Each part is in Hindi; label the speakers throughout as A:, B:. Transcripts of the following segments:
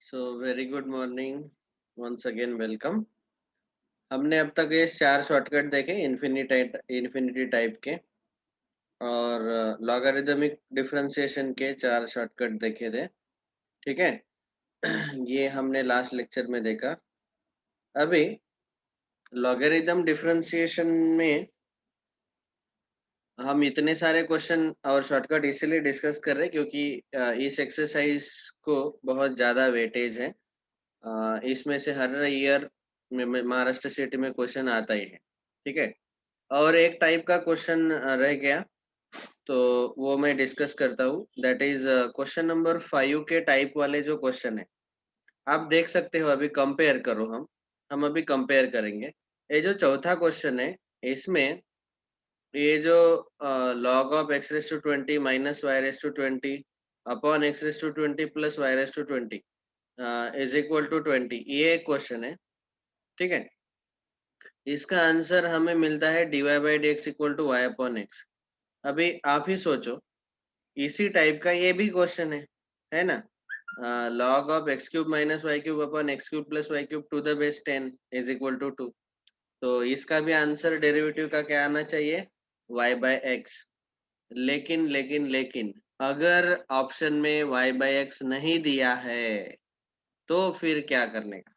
A: सो very good morning, once again welcome. हमने अब तक ये 4 शॉर्टकट देखे इन्फिनिटी टाइप के और लॉगरिदमिक डिफरेंशिएशन के 4 शॉर्टकट देखे थे। ठीक है। ये हमने लास्ट लेक्चर में देखा। अभी लॉगरिदम डिफरेंशिएशन में हम इतने सारे क्वेश्चन और शॉर्टकट इसलिए डिस्कस कर रहे हैं क्योंकि इस एक्सरसाइज को बहुत ज़्यादा वेटेज है। इसमें से हर ईयर में महाराष्ट्र सिटी में क्वेश्चन आता ही है। ठीक है। और एक टाइप का क्वेश्चन रह गया, तो वो मैं डिस्कस करता हूँ। दैट इज क्वेश्चन नंबर 5 के टाइप वाले जो क्वेश्चन है, आप देख सकते हो। अभी कंपेयर करो। हम अभी कंपेयर करेंगे। ये जो चौथा क्वेश्चन है, इसमें ये जो log of x raise to 20 minus y raise to 20 upon x raise to 20 plus y raise to 20 is equal to 20, ये एक क्वेश्चन है। ठीक है। इसका आंसर हमें मिलता है dy by D x equal to Y upon X. अभी आप ही सोचो, इसी टाइप का ये भी क्वेश्चन है ना। Log of X cube minus Y cube upon X cube plus Y cube to the base 10 is equal to 2। तो इसका भी आंसर डेरिवेटिव का क्या आना चाहिए? y by X. लेकिन अगर ऑप्शन में y बाय एक्स नहीं दिया है तो फिर क्या करने का?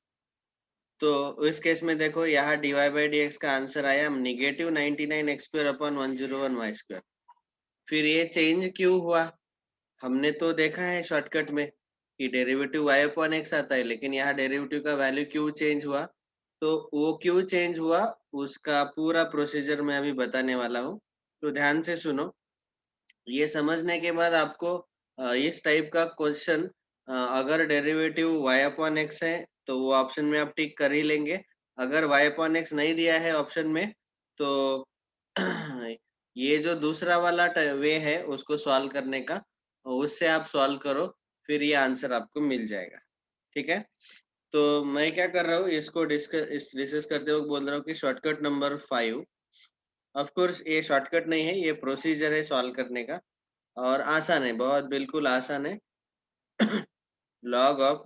A: तो इस केस में देखो, यहाँ dy बाई डी एक्स का आंसर आया negative 99 X square upon 101 Y square. फिर ये चेंज क्यों हुआ? हमने तो देखा है शॉर्टकट में कि डेरिवेटिव y अपॉन एक्स आता है, लेकिन यहाँ डेरिवेटिव का वैल्यू क्यों चेंज हुआ? तो वो क्यों चेंज हुआ उसका पूरा प्रोसीजर मैं अभी बताने वाला हूँ। तो ध्यान से सुनो। ये समझने के बाद आपको इस टाइप का क्वेश्चन, अगर डेरिवेटिव y अपॉन एक्स है तो वो ऑप्शन में आप टिक कर ही लेंगे। अगर y अपॉन एक्स नहीं दिया है ऑप्शन में, तो ये जो दूसरा वाला वे है उसको सॉल्व करने का, उससे आप सॉल्व करो, फिर ये आंसर आपको मिल जाएगा। ठीक है। तो मैं क्या कर रहा हूँ, इसको डिस्कस करते हुए बोल रहा हूँ कि शॉर्टकट नंबर 5। ऑफ कोर्स ये शॉर्टकट नहीं है, ये प्रोसीजर है सॉल्व करने का, और आसान है, बहुत बिल्कुल आसान है। Log of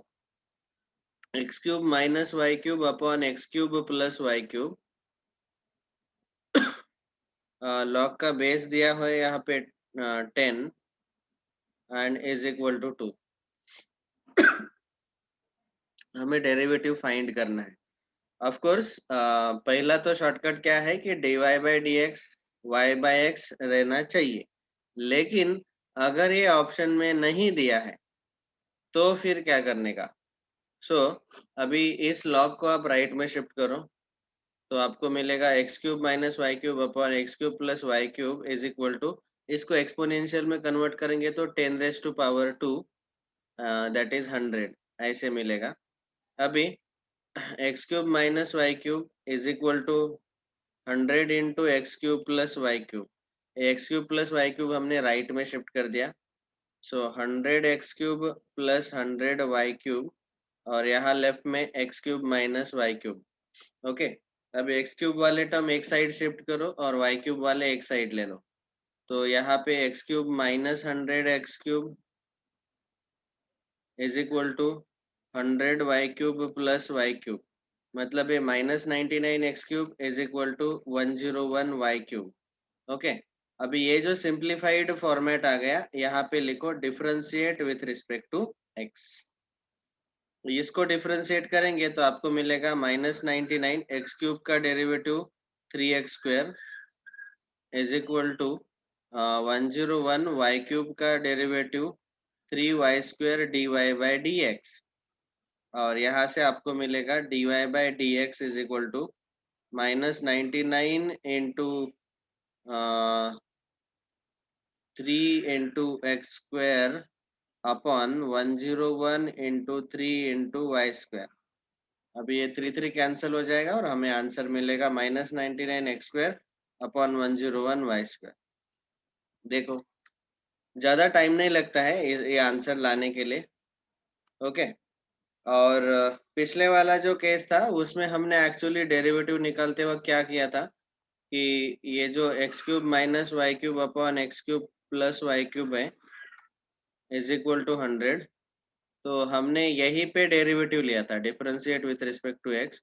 A: X cube minus Y cube upon X cube plus Y cube. Log का बेस दिया हुआ है यहाँ पे 10 एंड इज इक्वल टू 2। हमें डेरिवेटिव फाइंड करना है। ऑफ कोर्स पहला तो शॉर्टकट क्या है कि dy by D X Y by X रहना चाहिए, लेकिन अगर ये ऑप्शन में नहीं दिया है तो फिर क्या करने का? सो अभी इस लॉग को आप राइट में शिफ्ट करो, तो आपको मिलेगा X cube minus Y cube upon X cube plus Y cube is equal to, इसको एक्सपोनेंशियल में कन्वर्ट करेंगे तो 10 raise to power 2 that is 100, ऐसे मिलेगा। अभी X cube minus Y cube is equal to 100 into X cube plus Y cube. X cube plus Y cube हमने राइट में शिफ्ट कर दिया, so 100 X cube plus 100 Y cube, और यहाँ लेफ्ट में X cube minus Y cube. Okay. अब एक्स क्यूब वाले टर्म एक साइड शिफ्ट करो और वाई क्यूब वाले एक साइड ले लो, तो यहाँ पे X cube minus 100 X cube is equal to 100 Y cube plus Y cube, मतलब ये minus 99 X cube is equal to 101 Y cube. Okay. अभी ये जो सिंप्लीफाइड फॉर्मेट आ गया, यहाँ पे लिखो differentiate with respect to X. इसको डिफरेंशिएट करेंगे तो आपको मिलेगा माइनस 99 एक्स क्यूब का derivative 3x square is equal to 101 Y cube का derivative 3y square D Y by D x, और यहाँ से आपको मिलेगा D Y by D x is equal to minus 99 into 3 into X square upon 101 into 3 into Y square. अभी ये 3 कैंसिल हो जाएगा और हमें आंसर मिलेगा minus 99 X square upon 101 Y square. देखो, ज़्यादा टाइम नहीं लगता है ये आंसर लाने के लिए। ओके। और पिछले वाला जो केस था उसमें हमने एक्चुअली डेरिवेटिव निकालते वक्त क्या किया था कि ये जो X cube minus Y cube upon X cube plus Y cube है इज इक्वल टू 100, तो हमने यहीं पे डेरिवेटिव लिया था, differentiate with respect to X.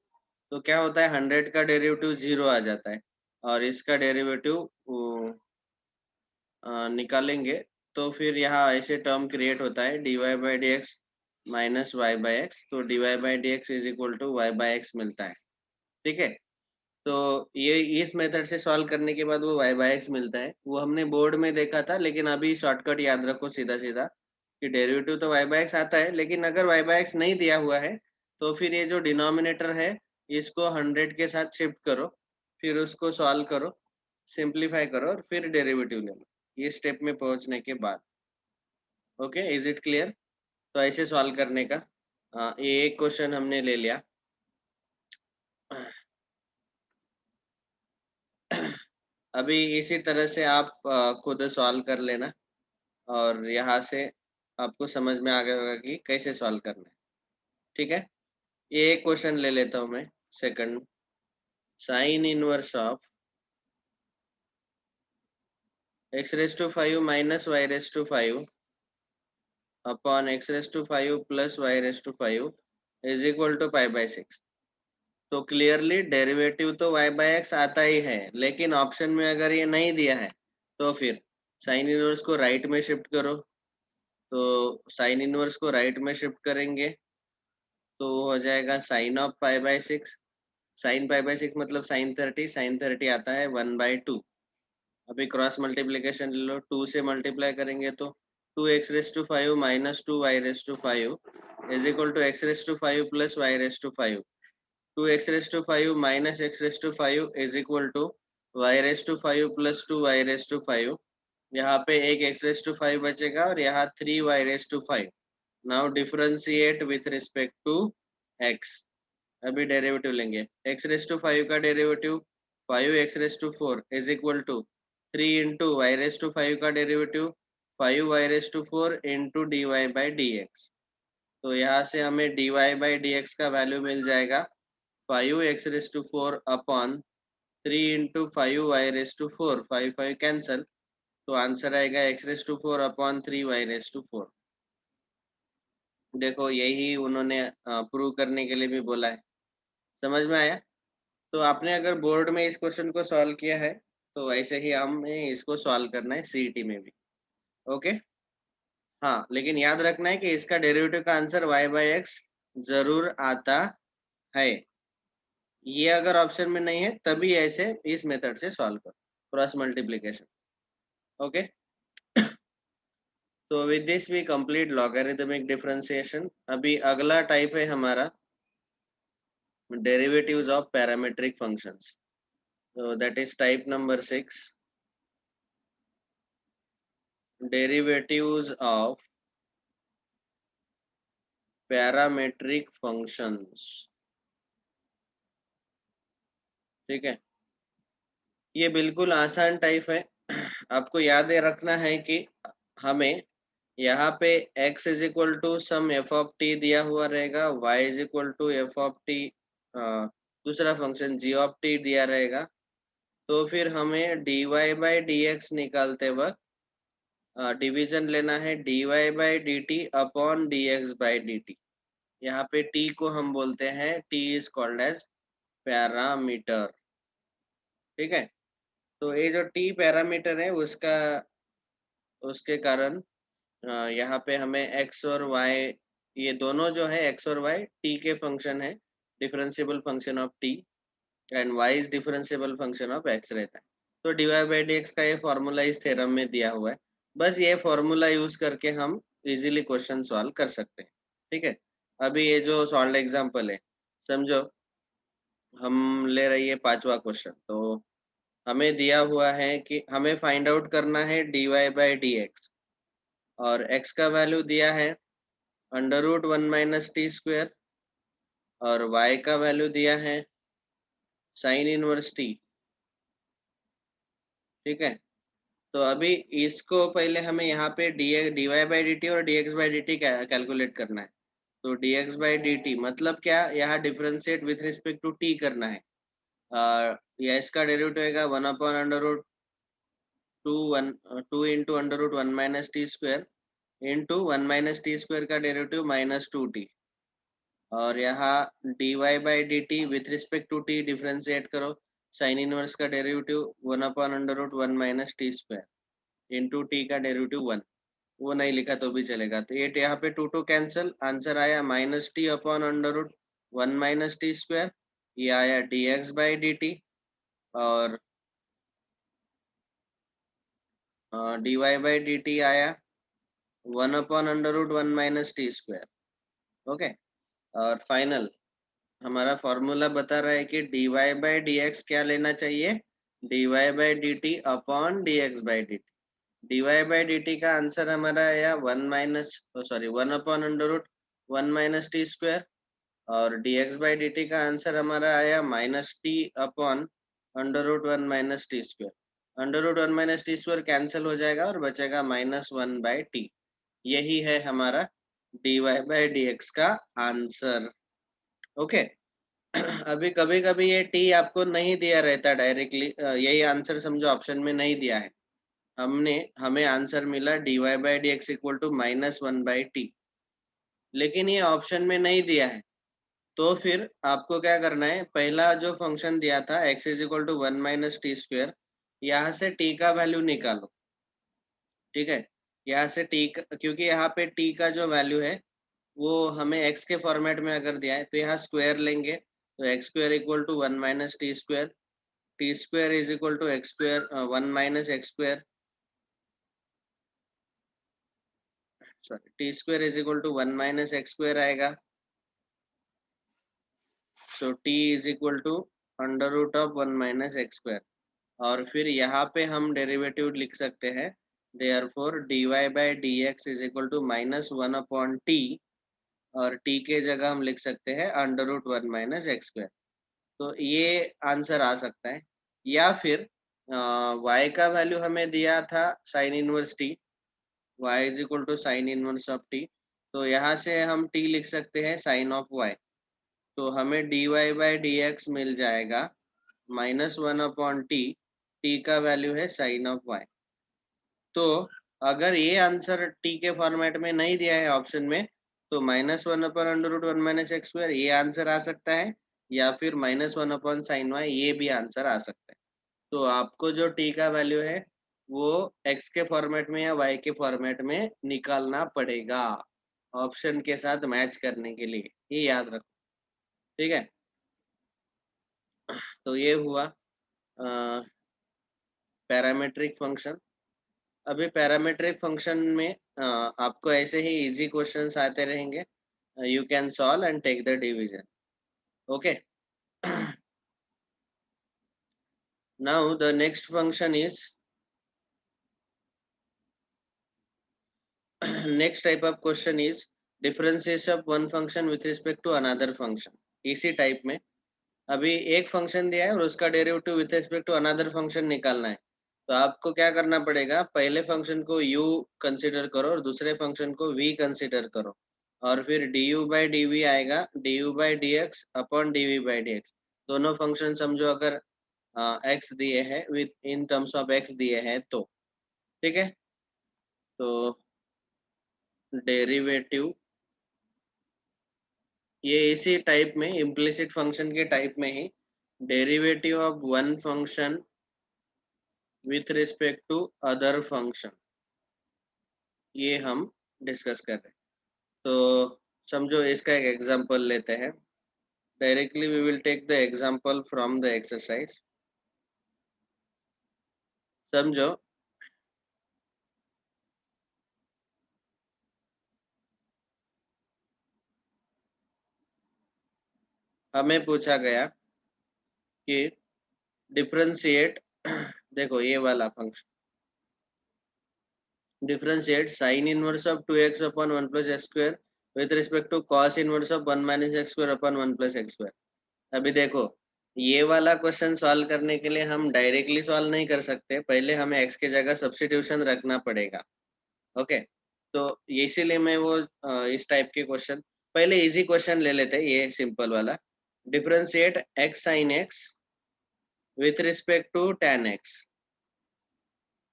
A: तो क्या होता है, 100 का डेरिवेटिव 0 आ जाता है और इसका डेरिवेटिव निकालेंगे तो फिर यहाँ ऐसे टर्म क्रिएट होता है dy by D X minus Y by X. तो dy by D x is equal to Y by X मिलता है। ठीक है, तो ये इस मेथड से सॉल्व करने के बाद वो y बाई एक्स मिलता है। वो हमने बोर्ड में देखा था, लेकिन अभी शॉर्टकट याद रखो सीधा सीधा कि डेरिवेटिव तो y बाई एक्स आता है, लेकिन अगर y बाई एक्स नहीं दिया हुआ है तो फिर ये जो डिनोमिनेटर है इसको 100 के साथ शिफ्ट करो, फिर उसको सॉल्व करो, सिंप्लीफाई करो और फिर डेरिवेटिव ले लो ये स्टेप में पहुंचने के बाद। Okay, is it clear? तो ऐसे सॉल्व करने का ये एक क्वेश्चन हमने ले लिया। अभी इसी तरह से आप खुद सॉल्व कर लेना और यहाँ से आपको समझ में आ गया होगा कि कैसे सॉल्व करना है। ठीक है, ये एक क्वेश्चन ले लेता हूँ मैं। Second, sine inverse of x raise to 5 minus y raise to 5 upon x raise to 5 plus y raise to 5 is equal to pi by 6। तो क्लियरली डेरिवेटिव तो y बाई एक्स आता ही है, लेकिन ऑप्शन में अगर ये नहीं दिया है तो फिर साइन इनवर्स को राइट में शिफ्ट करो। तो साइन इनवर्स को राइट में शिफ्ट करेंगे तो हो जाएगा sine of pi by 6। Sine pi by 6 मतलब साइन 30, साइन 30 आता है 1/2। अभी क्रॉस मल्टीप्लीकेशन ले लो, 2 से मल्टीप्लाई करेंगे तो 2x raise to 5 minus 2y raise to 5 is equal to x raise to 5 plus y raise to 5। 2x raise to 5 minus x raise to 5 is equal to y raise to 5 plus 2y raise to 5। यहाँ पे एक x रेस टू 5 बचेगा और यहाँ 3y raise to 5। Now differentiate with respect to x। अभी डेरिवेटिव लेंगे, x रेस टू 5 का derivative 5x raise to 4 is equal to 3 into y raise to 5 का derivative 5y raise to 4 into d Y by D x. तो यहाँ से हमें dy बाई डी एक्स का वैल्यू मिल जाएगा 5x raise to 4 upon 3 into 5y raise to 4, 5 cancel, तो आंसर आएगा x raise to 4 upon 3y raise to 4। देखो यही उन्होंने प्रूव करने के लिए भी बोला है। समझ में आया? तो आपने अगर बोर्ड में इस क्वेश्चन को सॉल्व किया है तो वैसे ही हमें इसको सॉल्व करना है सीईटी में भी। ओके, हाँ, लेकिन याद रखना है कि इसका डेरिवेटिव का आंसर y बाई एक्स जरूर आता है। ये अगर ऑप्शन में नहीं है तभी ऐसे इस मेथड से सॉल्व करो, क्रॉस मल्टीप्लीकेशन। ओके, तो with this we complete logarithmic differentiation. अभी अगला टाइप है हमारा derivatives of parametric functions. So that is type number 6, derivatives of parametric functions. ठीक है, ये बिल्कुल आसान टाइप है। आपको याद रखना है कि हमें यहाँ पे x is equal to some f of t दिया हुआ रहेगा, y is equal to f of t, दूसरा फंक्शन g ऑफ टी दिया रहेगा। तो फिर हमें dy बाई डी एक्स निकालते वक्त डिवीजन लेना है dy by D t upon d x by D t. यहाँ पे t को हम बोलते हैं, t is called as parameter. ठीक है, तो ये जो t पैरामीटर है उसके कारण यहाँ पे हमें x और y, ये दोनों जो है x और y t के फंक्शन है, differentiable function of t, and y is differentiable function of x रहता है। तो dy बाई डी एक्स का ये फॉर्मूला इस थ्योरम में दिया हुआ है। बस ये फॉर्मूला यूज करके हम इजीली क्वेश्चन सॉल्व कर सकते हैं। ठीक है, अभी ये जो सॉल्व एग्जांपल है, समझो हम ले रही है 5वां क्वेश्चन। तो हमें दिया हुआ है कि हमें फाइंड आउट करना है dy बाई डी एक्स और x का वैल्यू दिया है √1 माइनस टी स्क्वेयर और y का वैल्यू दिया है साइन इनवर्स टी। ठीक है, तो अभी इसको पहले हमें यहाँ पे dy बाई डी टी और dx by D T calculate करना है। तो dx बाई डी टी मतलब क्या, यहाँ differentiate with respect to t करना है। या इसका डेरिवेटिव होगा 1 upon √2 1 2 into √1 minus t square into 1 minus t square का डेरिवेटिव -2t, और यहाँ dy by D t with respect to t differentiate करो, साइन इनवर्स का derivative 1/√1 minus t square into t का डेरिवेटिव 1, वो नहीं लिखा तो भी चलेगा। तो ये यहाँ पे 2 2 कैंसिल, आंसर आया -t/√1 माइनस टी स्क्वायर, ये आया dx बाई डी टी, और dy बाई डी टी आया 1/√1 माइनस टी स्क्वायर। ओके, और फाइनल हमारा फॉर्मूला बता रहा है कि dy बाई डी एक्स क्या लेना चाहिए, dy by D t upon d x by D T. dy by D T का आंसर हमारा आया 1/√1 माइनस टी स्क्वायर, और dx बाई डी टी का आंसर हमारा आया -t/√1 minus t square. √1 minus t square cancel हो जाएगा और बचेगा -1 बाई टी। यही है हमारा dy बाई डी एक्स का आंसर। ओके, अभी कभी कभी ये टी आपको नहीं दिया रहता डायरेक्टली, यही आंसर समझो ऑप्शन में नहीं दिया है, हमें आंसर मिला dy by D x equal to -1 by t, लेकिन ये ऑप्शन में नहीं दिया है। तो फिर आपको क्या करना है, पहला जो फंक्शन दिया था x is equal to 1 minus t square, यहाँ से t का वैल्यू निकालो। ठीक है, यहाँ से t क्योंकि यहाँ पे t का जो वैल्यू है वो हमें x के फॉर्मेट में अगर दिया है तो यहाँ स्क्वायर लेंगे, तो x square equal to 1 minus t square, t square is equal to x square 1 minus x square, sorry t square is equal to 1 minus x square आएगा। So t is equal to √1 minus x square, और फिर यहाँ पे हम डेरिवेटिव लिख सकते हैं, therefore dy by D x is equal to -1 upon t, और t के जगह हम लिख सकते हैं √1 माइनस एक्स स्क्वायर। तो ये आंसर आ सकता है, या फिर y का वैल्यू हमें दिया था sine inverse t, y is equal to sine inverse of t, तो यहाँ से हम t लिख सकते हैं साइन ऑफ y, तो हमें dy बाई डी एक्स मिल जाएगा -1 अपॉन टी, टी का वैल्यू है साइन ऑफ y। तो अगर ये आंसर टी के फॉर्मेट में नहीं दिया है ऑप्शन में, तो -1 अपॉन √1 माइनस एक्स स्क्वायर ये आंसर आ सकता है, या फिर -1 अपॉन साइन वाई ये भी आंसर आ सकता है। तो आपको जो टी का वैल्यू है वो एक्स के फॉर्मेट में या वाई के फॉर्मेट में निकालना पड़ेगा ऑप्शन के साथ मैच करने के लिए, ये याद रखो। ठीक है, तो ये हुआ पैरामेट्रिक फंक्शन। अभी पैरामेट्रिक फंक्शन में आपको ऐसे ही इजी क्वेश्चंस आते रहेंगे, you can solve and take the division. Okay. Now the next function is next type of question is differentiation of one function with respect to another function। इसी टाइप में अभी एक फंक्शन दिया है और उसका derivative with respect to another function निकालना है, तो आपको क्या करना पड़ेगा, पहले फंक्शन को u कंसीडर करो और दूसरे फंक्शन को v कंसीडर करो, और फिर du बाई डी वी आएगा du by D x upon d v by D x. दोनों फंक्शन समझो अगर x दिए हैं with in terms of x दिए हैं तो, ठीक है, तो डेरिवेटिव ये इसी टाइप में इम्प्लिसिट फंक्शन के टाइप में ही derivative of one function with respect to other function, ये हम डिस्कस कर रहे हैं। तो समझो इसका एक एग्जांपल लेते हैं, directly we will take the example from the exercise. समझो हमें पूछा गया कि डिफरेंशिएट देखो ये वाला function, differentiate sine inverse of 2x upon 1 plus x square with respect to cos inverse of 1 minus x square upon 1 plus x square. अभी देखो ये वाला क्वेश्चन सॉल्व करने के लिए हम डायरेक्टली सॉल्व नहीं कर सकते, पहले हमें x के जगह सब्स्टिट्यूशन रखना पड़ेगा। ओके, तो इसीलिए मैं वो इस टाइप के क्वेश्चन, पहले इजी क्वेश्चन ले लेते हैं, ये सिंपल वाला, differentiate x sin x with respect to tan x,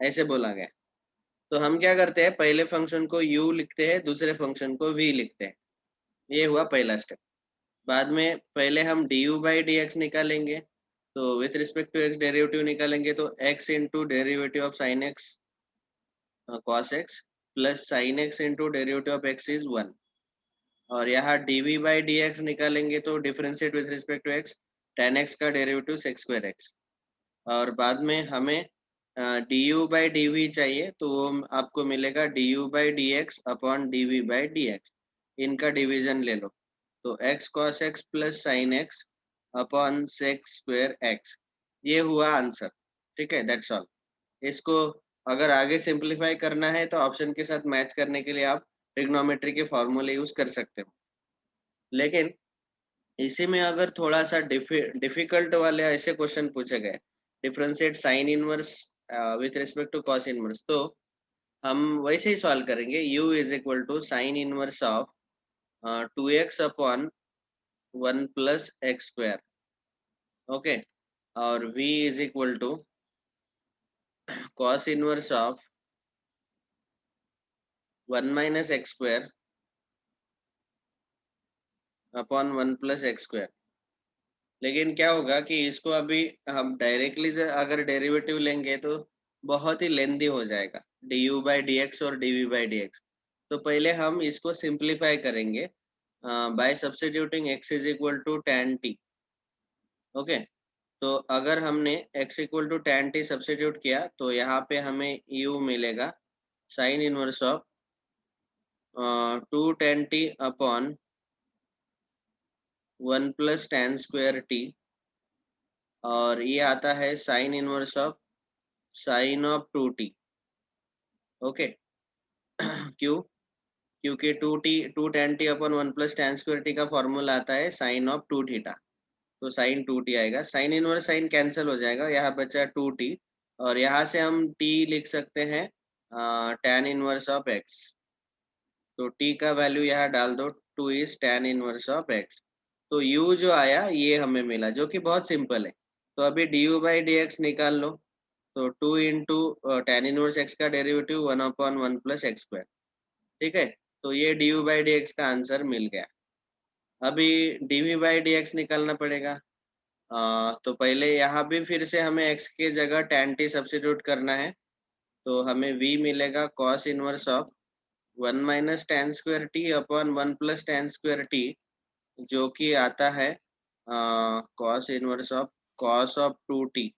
A: ऐसे बोला गया। तो हम क्या करते हैं, पहले फंक्शन को u लिखते हैं, दूसरे फंक्शन को v लिखते हैं। ये हुआ पहला स्टेप। बाद में पहले हम du बाई डी एक्स निकालेंगे, तो with respect to x derivative निकालेंगे, तो x into derivative of sine x cos x plus sine x into derivative of x is 1। और यहाँ dv बाई डी एक्स निकालेंगे तो differentiate with respect to x, tan x का डेरिवेटिव sec स्क्वायर x। और बाद में हमें du बाई डी वी चाहिए, तो वो आपको मिलेगा du by D x upon d v by D x. इनका डिवीजन ले लो, तो x cos x plus sine x upon sec square x। ये हुआ आंसर। ठीक है, दैट्स ऑल। इसको अगर आगे सिंप्लीफाई करना है तो ऑप्शन के साथ मैच करने के लिए आप ट्रिग्नोमेट्री के फॉर्मूले यूज कर सकते हो। लेकिन इसी में अगर थोड़ा सा डिफिकल्ट वाले ऐसे क्वेश्चन पूछे गए, differentiate sine inverse with respect to cos inverse, तो हम वैसे ही सॉल्व करेंगे। u is equal to sine inverse of 2x upon 1 plus x square. Okay, और v is equal to cos inverse of 1 minus x square upon 1 plus x square. लेकिन क्या होगा कि इसको अभी हम डायरेक्टली अगर डेरिवेटिव लेंगे तो बहुत ही लेंदी हो जाएगा, du बाई डी एक्स और dv बाई डी एक्स। तो पहले हम इसको सिंप्लीफाई करेंगे by substituting x is equal to tan t। ओके, तो अगर हमने x equal to tan t substitute किया तो यहाँ पे हमें u मिलेगा sine inverse of 2 tan t upon 1 plus tan square t। और ये आता है sine inverse of sine of 2t। Okay, क्यों? क्योंकि 2 tan t upon 1 plus tan square t का फॉर्मूला आता है साइन ऑफ 2 थीटा। तो साइन 2t आएगा, साइन इनवर्स साइन कैंसिल हो जाएगा, यहाँ बचा 2t। और यहाँ से हम t लिख सकते हैं tan इनवर्स ऑफ x। तो t का वैल्यू यहाँ डाल दो, 2 is tan inverse of x। तो u जो आया ये हमें मिला, जो कि बहुत सिंपल है। तो अभी du बाई डी एक्स निकाल लो, तो 2 इंटू tan इनवर्स x का derivative 1 upon 1 plus x square. ठीक है, तो ये du बाई डी एक्स का आंसर मिल गया। अभी dv बाई डी एक्स निकालना पड़ेगा। तो पहले यहाँ भी फिर से हमें x के जगह tan t सब्स्टिट्यूट करना है, तो हमें v मिलेगा cos inverse of 1 minus tan square t upon 1 plus tan square t, जो कि आता है cos inverse of cos of 2t।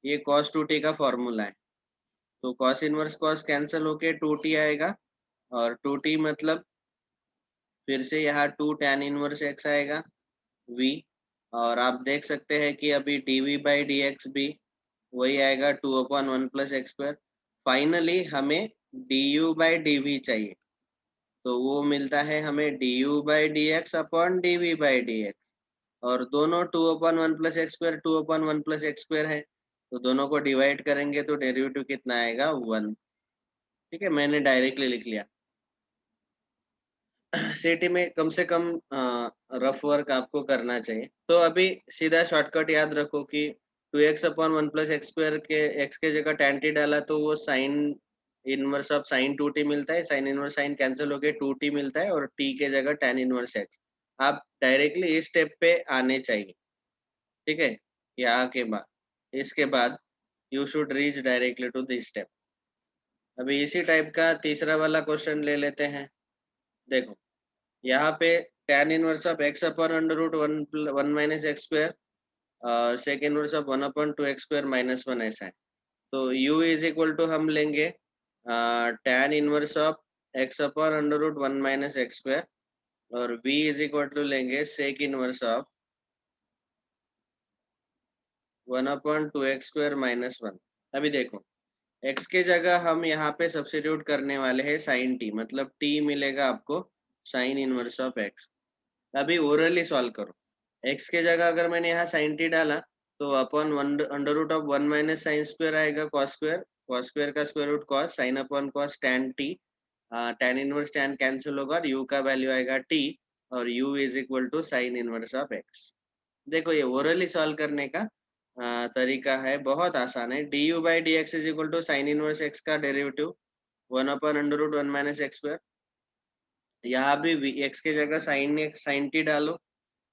A: ये cos 2t का फॉर्मूला है। तो cos इनवर्स cos कैंसिल होके 2t आएगा, और 2t मतलब फिर से यहाँ 2 tan इनवर्स x आएगा v। और आप देख सकते हैं कि अभी dv बाई डी एक्स भी वही आएगा 2 upon 1 plus x square. Finally हमें du बाई डी चाहिए, तो वो मिलता है हमें du by D x upon dv by D x. और दोनों 2 upon 1 plus x square 2 upon 1 plus x square है, तो दोनों को डिवाइड करेंगे तो डेरिवेटिव कितना आएगा 1। ठीक है, मैंने डायरेक्टली लिख लिया। सीटी में कम से कम रफ वर्क आपको करना चाहिए। तो अभी सीधा शॉर्टकट याद रखो कि 2x upon 1 plus x square के x के जगह tan t डाला तो वो sign inverse of sign 2t मिलता है, साइन इनवर्स साइन कैंसिल होके 2t मिलता है, और t के जगह tan इनवर्स x। आप डायरेक्टली इस स्टेप पे आने चाहिए। ठीक है, यहाँ के बाद इसके बाद you should reach directly to this step. अभी इसी टाइप का तीसरा वाला क्वेश्चन ले लेते हैं। देखो, यहाँ पे tan inverse of x upon under root 1 minus x square और sec inverse of 1 upon 2 x square minus 1 ऐसा है। तो u इज इक्वल टू हम लेंगे tan inverse of x upon under root 1 minus x square, और v इज इक्वल टू लेंगे sec inverse of 1 upon 2 x square minus 1। अभी देखो, x के जगह हम यहाँ पे सब्स्टिट्यूट करने वाले हैं साइन t, मतलब t मिलेगा आपको साइन इनवर्स ऑफ x। अभी ओरली सॉल्व करो। x के जगह अगर मैंने यहाँ साइन टी डाला तो upon under root of 1 minus sine square आएगा कॉस स्क्वायर का square root cos, sine upon cos tan t, tan inverse tan cancel होगा और u का वैल्यू आएगा t, और u is equal to sine inverse of x। देखो, ये ओरली सॉल्व करने का तरीका है, बहुत आसान है। du by D x is equal to sine inverse x का डेरिवेटिव 1/√1 - x²। यहाँ भी x की जगह साइन टी डालो,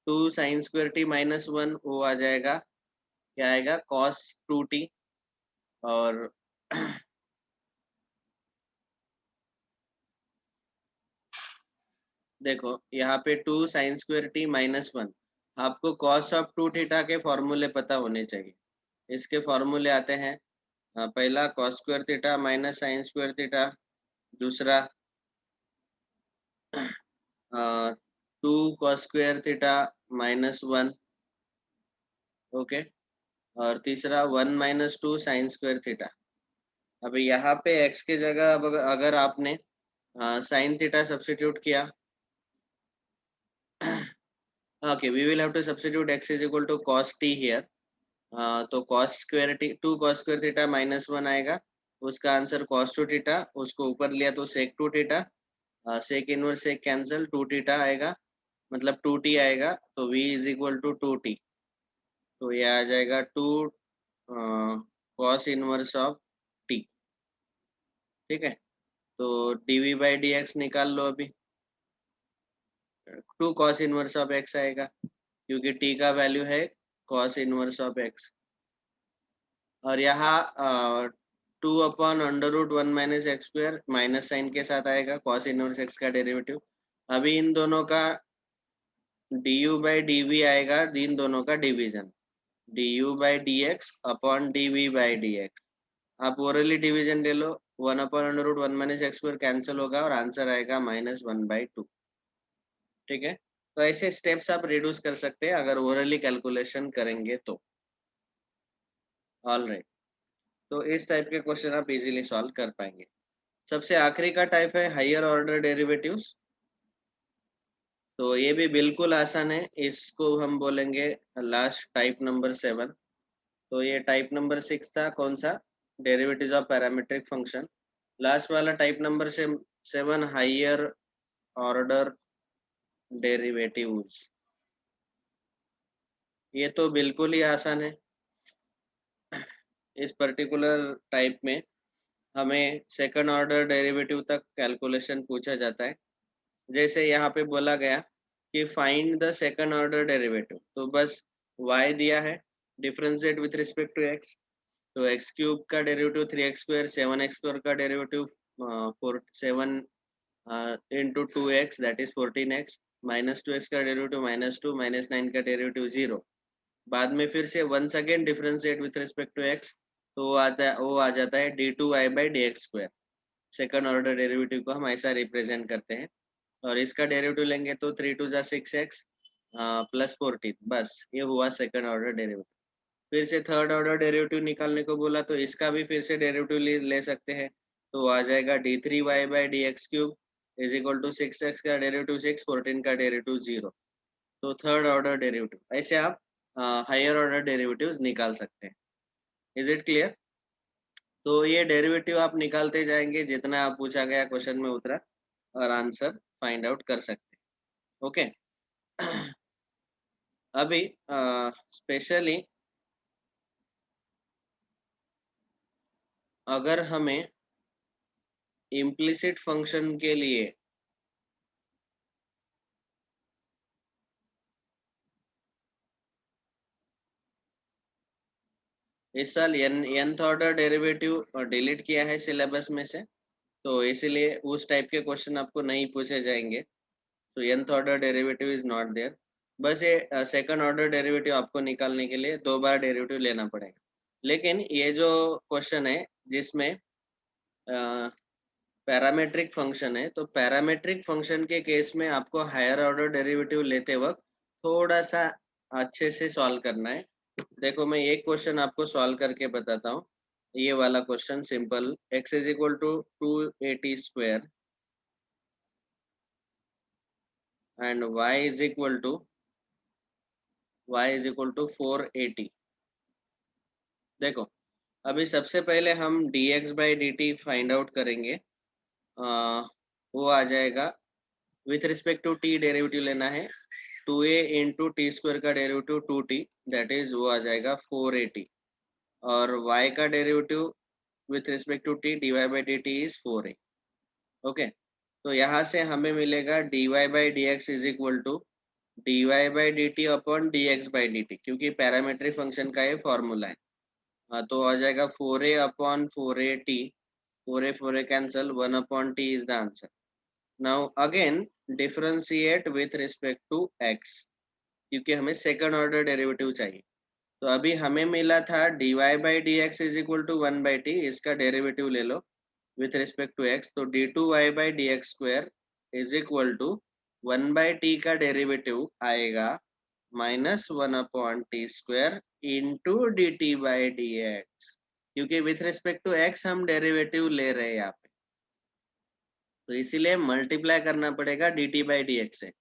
A: 2 sin² t -1 वो आ जाएगा, क्या आएगा, cos 2t। और देखो यहाँ पे 2 sin² t -1, आपको cos ऑफ 2θ के फॉर्मूले पता होने चाहिए। इसके फॉर्मूले आते हैं, पहला cos² θ - sin² θ, दूसरा 2 cos² θ -1, ओके, और तीसरा 1 - 2 sin² θ। अभी यहाँ पे x की जगह अब अगर आपने sin θ सब्स्टिट्यूट किया, okay, we will have to substitute x is equal to cos t here। तो cos²t 2 cos² θ -1 आएगा, उसका आंसर cos 2θ, उसको ऊपर लिया तो sec 2θ, sec inverse sec cancel, 2θ आएगा, मतलब 2t आएगा, तो v is equal to 2t। तो ये आ जाएगा 2 cos इनवर्स ऑफ t। ठीक है, तो dv/dx निकाल लो अभी, 2 cos इनवर्स ऑफ x आएगा, क्योंकि t का वैल्यू है cos इनवर्स ऑफ x। और यहाँ 2/√1 - x² माइनस साइन के साथ आएगा, cos इनवर्स x का डेरिवेटिव। अभी इन दोनों का du/dv आएगा, इन दोनों का डिवीजन, du/dx अपॉन dv/dx। आप ओरली डिवीजन ले लो, 1/√1 - x² कैंसिल होगा और आंसर आएगा -1/2। ठीक है, तो ऐसे स्टेप्स आप रिड्यूस कर सकते हैं अगर ओरली कैलकुलेशन करेंगे तो। ऑल राइट, तो इस टाइप के क्वेश्चन आप इजीली सॉल्व कर पाएंगे। सबसे आखिरी का टाइप है हायर ऑर्डर डेरिवेटिव्स। तो ये भी बिल्कुल आसान है, इसको हम बोलेंगे लास्ट टाइप नंबर 7। तो ये टाइप नंबर 6 था, कौन सा, derivatives of parametric function. Last वाला type number 7 higher order derivatives, ये तो बिल्कुल ही आसान है। इस पर्टिकुलर टाइप में हमें सेकंड ऑर्डर डेरिवेटिव तक कैलकुलेशन पूछा जाता है। जैसे यहाँ पे बोला गया कि find the second order derivative, तो बस y दिया है, differentiate with respect to x, तो x³ का डेरिवेटिव 3x², 7x² का derivative 7 into 2x that is 14x, -2x का डेरिवेटिव -2, -9 का डेरिवेटिव 0। बाद में फिर से once again differentiate with respect to x, तो वो आ जाता है d2y/dx²। सेकंड ऑर्डर डेरिवेटिव को हम ऐसा रिप्रेजेंट करते हैं, और इसका डेरिवेटिव लेंगे तो 3 2 जा 6x प्लस 14, बस ये हुआ सेकंड ऑर्डर डेरिवेटिव। फिर से थर्ड ऑर्डर डेरिवेटिव निकालने को बोला, तो इसका भी फिर से डेरिवेटिव ले सकते हैं, तो आ जाएगा d3y/dx³ is equal to 6x का डेरिवेटिव 6, 14 का डेरिवेटिव 0। तो थर्ड ऑर्डर डेरिवेटिव, ऐसे आप हायर ऑर्डर डेरिवेटिव्स निकाल सकते हैं। Is it clear? तो ये डेरिवेटिव आप निकालते जाएंगे, जितना आप पूछा गया क्वेश्चन में उतरा, और आंसर फाइंड आउट कर सकते हैं। ओके, अभी स्पेशली अगर हमें इम्प्लिसिट फंक्शन के लिए इस साल nth ऑर्डर डेरिवेटिव डिलीट किया है सिलेबस में से, तो इसीलिए उस टाइप के क्वेश्चन आपको नहीं पूछे जाएंगे। तो nth order derivative is not there. बस ये सेकंड ऑर्डर डेरिवेटिव आपको निकालने के लिए 2 बार डेरिवेटिव लेना पड़ेगा। लेकिन ये जो क्वेश्चन है जिसमें पैरामेट्रिक फंक्शन है, तो पैरामेट्रिक फंक्शन के केस में आपको हायर ऑर्डर डेरिवेटिव लेते वक्त थोड़ा सा अच्छे से सॉल्व करना है। देखो मैं एक क्वेश्चन आपको सॉल्व करके बताता हूँ। ये वाला question simple, x is equal to 280² and y is equal to 480। देखो अभी सबसे पहले हम dx/dt फाइंड आउट करेंगे। वो आ जाएगा with respect to t derivative लेना है, 2a इंटू t² का डेरिवेटिव 2t, दैट इज वो आ जाएगा 480, और y का derivative with respect to t dy/dt is 4a। Okay, तो यहाँ से हमें मिलेगा dy by D x is equal to dy by D t upon d x by D t, क्योंकि पैरामेट्रिक फंक्शन का ये फॉर्मूला है। तो आ जाएगा 4a upon 4a t, 4a cancel, 1 upon t is the answer. Now again differentiate with respect to x, क्योंकि हमें सेकंड ऑर्डर डेरिवेटिव चाहिए। तो अभी हमें मिला था dy by D x is equal to 1 by t, इसका डेरिवेटिव ले लो विथ रिस्पेक्ट टू x, तो d2y by D x square is equal to 1 by t का डेरिवेटिव आएगा -1/t² into d T by D x, क्योंकि विथ रिस्पेक्ट टू x हम डेरिवेटिव ले रहे हैं यहाँ पे, तो इसीलिए मल्टीप्लाई करना पड़ेगा D T by D X से।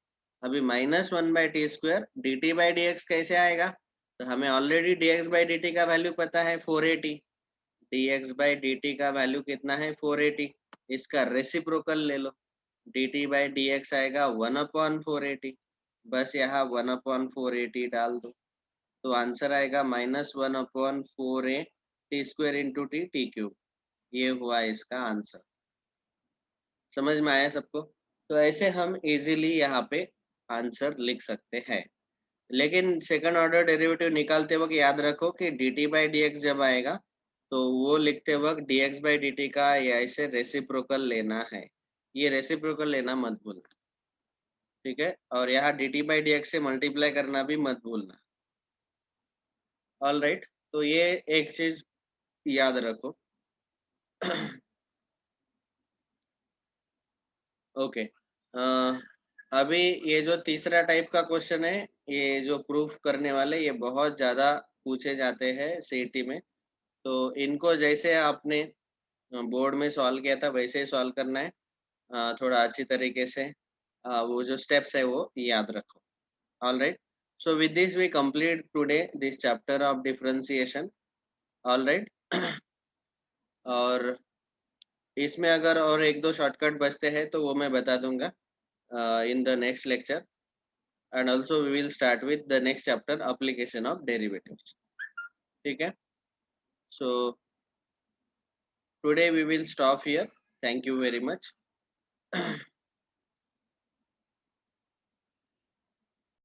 A: अभी -1/t², D T by D X कैसे आएगा, तो हमें already dx by D T का वैल्यू पता है 480, dx बाई डी टी का वैल्यू कितना है 480, इसका रेसिप्रोकल ले लो, D T by D X आएगा 1/480, बस यहाँ 1/480 डाल दो, तो आंसर आएगा -1/4a t² into T cube, ये हुआ इसका आंसर। समझ में आया सबको? तो ऐसे हम इजीली यहाँ पे आंसर लिख सकते हैं, लेकिन सेकंड ऑर्डर डेरिवेटिव निकालते वक्त याद रखो कि D T by D x जब आएगा तो वो लिखते वक्त D x by D T का ऐसे रेसिप्रोकल लेना है, ये रेसिप्रोकल लेना मत भूलना, ठीक है? और यहाँ D T by D X से मल्टीप्लाई करना भी मत भूलना। ऑल राइट, तो ये एक चीज याद रखो। ओके, अभी ये जो तीसरा टाइप का क्वेश्चन है, ये जो प्रूफ करने वाले, ये बहुत ज़्यादा पूछे जाते हैं सीईटी में, तो इनको जैसे आपने बोर्ड में सॉल्व किया था वैसे ही सॉल्व करना है, थोड़ा अच्छी तरीके से, वो जो स्टेप्स है वो याद रखो। All right, so with this we complete today this chapter of differentiation. All right, और इसमें अगर और एक दो शॉर्टकट बचते हैं तो वो मैं बता दूंगा in the next lecture, and also we will start with the next chapter, application of derivatives, ठीक है? So today we will stop here, thank you very much.